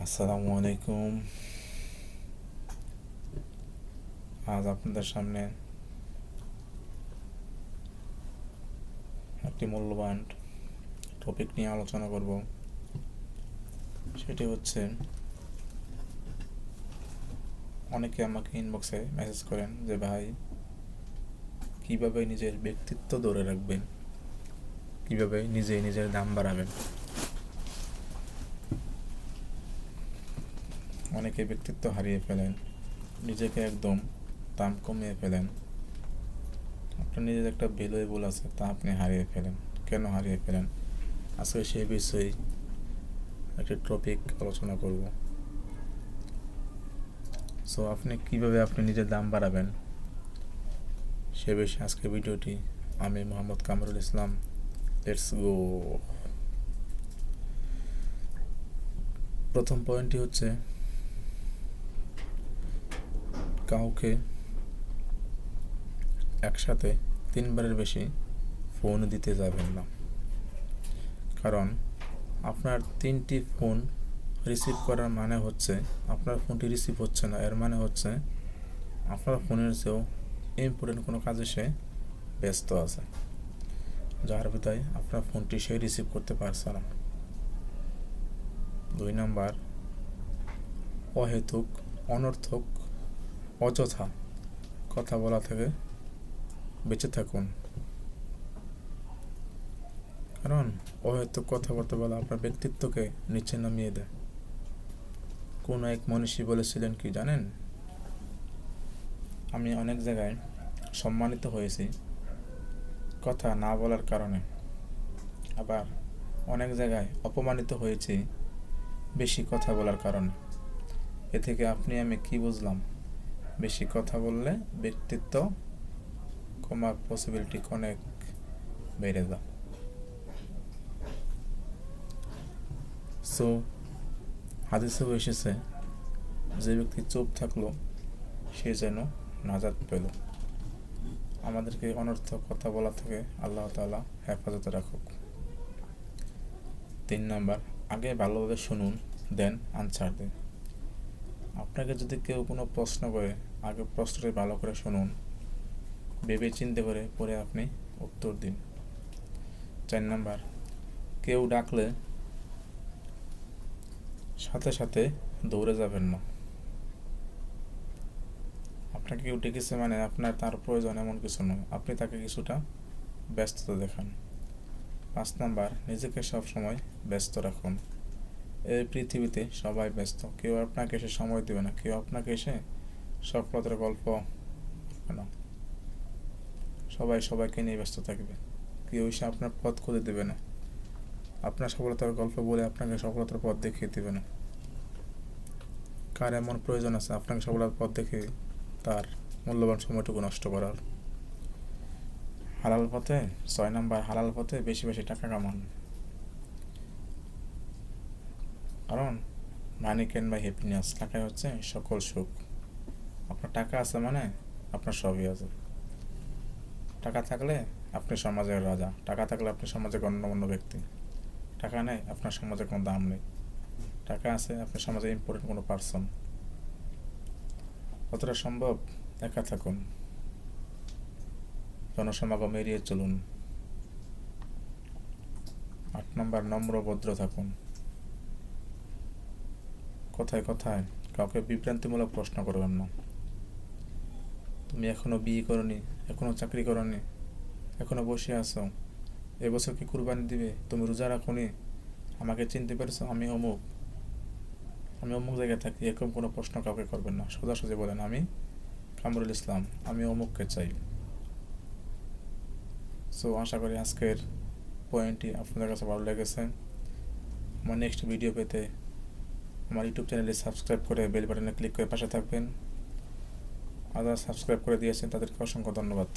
আসসালামু আলাইকুম। আজ আপনাদের সামনে একটি মূল্যবান টপিক নিয়ে আলোচনা করব। সেটি হচ্ছে, অনেকে আমাকে ইনবক্সে মেসেজ করেন যে ভাই, কিভাবে নিজের ব্যক্তিত্ব ধরে রাখবেন, কিভাবে নিজের দাম বাড়াবেন। অনেকে ব্যক্তিত্ব হারিয়ে ফেলেন, নিজেকে একদম দাম কমিয়ে ফেলেন। আপনার নিজের একটা ভ্যালুয়েবল আছে, তা আপনি হারিয়ে ফেলেন। কেন হারিয়ে ফেলেন? আজকে সেই বিষয়ে একটি টপিক আলোচনা করব। সো আপনি কিভাবে নিজের দাম বাড়াবেন, সে বিষয়ে আজকে ভিডিওটি। আমি মোহাম্মদ কামরুল ইসলাম। Let's go. প্রথম পয়েন্টটি হচ্ছে, কাউকে একসাথে 3বারের বেশি ফোন দিতে যাবেন না। কারণ আপনার 3টি ফোন রিসিভ করার মানে হচ্ছে আপনার ফোনটি রিসিভ হচ্ছে না, এর মানে হচ্ছে আপনার ফোনের চেয়েও ইম্পর্টেন্ট কোনো কাজে সে ব্যস্ত আছে, যার বিধায় আপনার ফোনটি সে রিসিভ করতে পারছে না। 2 নাম্বার, অহেতুক, অনর্থক, অযথা কথা বলা থেকে বেঁচে থাকুন। কারণ অহেতুক কথাবার্তা বলা আপনার ব্যক্তিত্বকে নিচে নামিয়ে দেয়। কোনো এক মনীষী বলেছিলেন কি জানেন? আমি অনেক জায়গায় সম্মানিত হয়েছি কথা না বলার কারণে, আবার অনেক জায়গায় অপমানিত হয়েছি বেশি কথা বলার কারণে। এ থেকে আপনি আমি কি বুঝলাম? বেশি কথা বললে ব্যক্তিত্ব কমার পসিবিলিটি অনেক বেড়ে যায়। সো হাদিসেও এসেছে, যে ব্যক্তি চুপ থাকলো সে যেন নাজাত পেল। আমাদেরকে অনর্থক কথা বলা থেকে আল্লাহ তাআলা হেফাজতে রাখুক। 3 নাম্বার, আগে ভালোভাবে শুনুন, দেন আনসার দিন। আপনাকে যদি কেউ কোনো প্রশ্ন করে, আগে প্রশ্নটি ভালো করে শুনুন, ভেবে চিন্তে করে পরে আপনি উত্তর দিন। 4 নাম্বার, কেউ ডাকলে সাথে সাথে দৌড়ে যাবেন না। আপনাকে কেউ ডেকেছে মানে আপনার তার প্রয়োজন এমন কিছু নয়, আপনি তাকে কিছুটা ব্যস্ততা দেখান। 5 নাম্বার, নিজেকে সবসময় ব্যস্ত রাখুন। এই পৃথিবীতে সবাই ব্যস্ত, কেউ আপনাকে এসে সময় দেবে না, কেউ আপনাকে এসে সফলতার গল্প না। সবাই সবাইকে নিয়ে ব্যস্ত থাকবে, কেউ এসে আপনার পথ খুঁজে দেবে না, আপনার সফলতার গল্প বলে আপনাকে সফলতার পথ দেখিয়ে দেবে না। কার এমন প্রয়োজন আছে আপনাকে সফলতার পথ দেখে তার মূল্যবান সময়টুকু নষ্ট করার? হালাল পথে 6 নাম্বার, হালাল পথে বেশি বেশি টাকা কামান। কারণ মানি ক্যান বাই হ্যাপিনেস, টাকাই হচ্ছে সকল সুখ। আপনার টাকা আছে মানে আপনার সবই আছে। টাকা থাকলে আপনি সমাজের রাজা, টাকা থাকলে আপনি সমাজে গণ্যমান্য ব্যক্তি। টাকা নেই, আপনার সমাজে কোনো দাম নেই। টাকা আছে, আপনি সমাজে ইম্পর্টেন্ট কোনো পার্সন। কতটা সম্ভব একা থাকুন, জনসমাগম এড়িয়ে চলুন। 8 নাম্বার, নম্র ভদ্র থাকুন। কথায় কথায় কাউকে বিভ্রান্তিমূলক প্রশ্ন করবেন না। তুমি এখনো বিয়ে করনি, এখনো চাকরি করনি, এখনো বসে আছো, এবছর কি কুরবানি দিবে, তুমি রোজা রাখোনি, আমাকে চিনতে পেরেছো, আমি অমুক জায়গায় থাকি, এরকম কোনো প্রশ্ন কাউকে করবেন না। সোজাসুজি বলেন, আমি কামরুল ইসলাম, আমি অমুককে চাই। সো আশা করি আজকের পয়েন্টটি আপনাদের কাছে ভালো লেগেছে। আমার নেক্সট ভিডিও পেতে আমার ইউটিউব চ্যানেলে সাবস্ক্রাইব করে বেল বাটনে ক্লিক করে পাশে থাকবেন। যারা সাবস্ক্রাইব করে দিয়েছেন তাদেরকে অসংখ্য ধন্যবাদ।